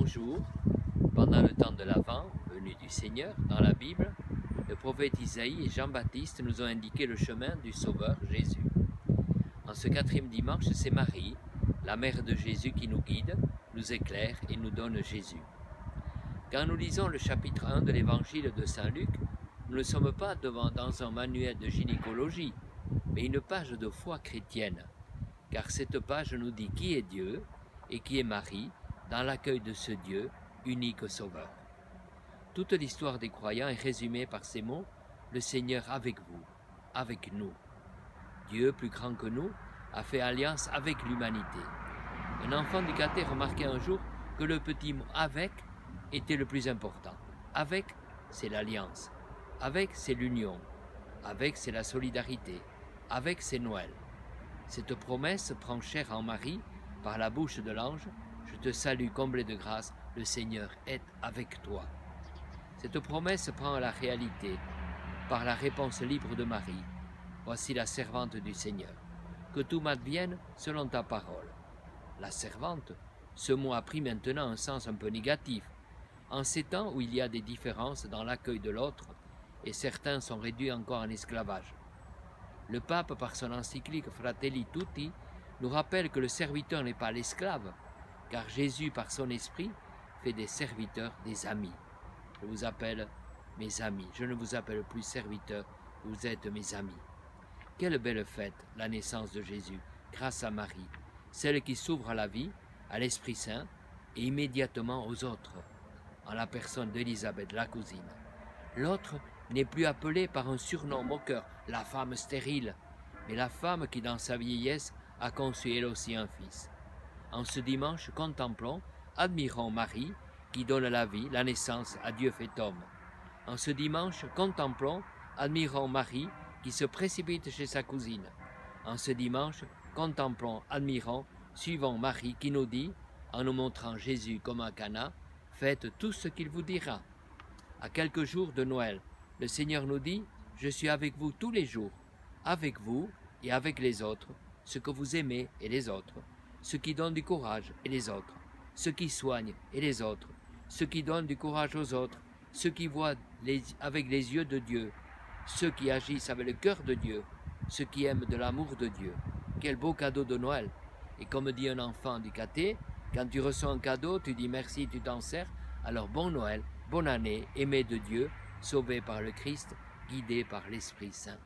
jours, pendant le temps de l'Avent, venu du Seigneur, dans la Bible, le prophète Isaïe et Jean-Baptiste nous ont indiqué le chemin du Sauveur Jésus. En ce 4e dimanche, c'est Marie, la mère de Jésus, qui nous guide, nous éclaire et nous donne Jésus. Quand nous lisons le chapitre 1 de l'évangile de Saint Luc, nous ne sommes pas dans un manuel de gynécologie, mais une page de foi chrétienne, car cette page nous dit qui est Dieu et qui est Marie dans l'accueil de ce Dieu, unique Sauveur. Toute l'histoire des croyants est résumée par ces mots, le Seigneur avec vous, avec nous. Dieu, plus grand que nous, a fait alliance avec l'humanité. Un enfant du caté remarquait un jour que le petit mot « avec » était le plus important. Avec, c'est l'alliance. Avec, c'est l'union. Avec, c'est la solidarité. Avec, c'est Noël. Cette promesse prend chair en Marie par la bouche de l'ange. Je te salue, comblée de grâce, le Seigneur est avec toi. Cette promesse prend la réalité par la réponse libre de Marie. Voici la servante du Seigneur. Que tout m'advienne selon ta parole. La servante, ce mot a pris maintenant un sens un peu négatif. En ces temps où il y a des différences dans l'accueil de l'autre, et certains sont réduits encore en esclavage. Le pape, par son encyclique Fratelli Tutti, nous rappelle que le serviteur n'est pas l'esclave, car Jésus, par son esprit, fait des serviteurs des amis. Je vous appelle mes amis, je ne vous appelle plus serviteurs, vous êtes mes amis. Quelle belle fête, la naissance de Jésus, grâce à Marie, celle qui s'ouvre à la vie, à l'Esprit Saint, et immédiatement aux autres, en la personne d'Élisabeth, la cousine. L'autre n'est plus appelée par un surnom moqueur, la femme stérile, mais la femme qui, dans sa vieillesse, a conçu elle aussi un fils. En ce dimanche, contemplons, admirons Marie, qui donne la vie, la naissance à Dieu fait homme. En ce dimanche, contemplons, admirons Marie, qui se précipite chez sa cousine. En ce dimanche, contemplons, admirons, suivons Marie, qui nous dit, en nous montrant Jésus comme à Cana, faites tout ce qu'il vous dira. À quelques jours de Noël, le Seigneur nous dit, je suis avec vous tous les jours, avec vous et avec les autres, ceux que vous aimez et les autres, ceux qui donnent du courage et les autres, ceux qui soignent et les autres, ceux qui donnent du courage aux autres, ceux qui voient avec les yeux de Dieu, ceux qui agissent avec le cœur de Dieu, ceux qui aiment de l'amour de Dieu. Quel beau cadeau de Noël! Et comme dit un enfant du caté, quand tu reçois un cadeau, tu dis merci, tu t'en sers, alors bon Noël, bonne année, aimé de Dieu, sauvé par le Christ, guidé par l'Esprit Saint.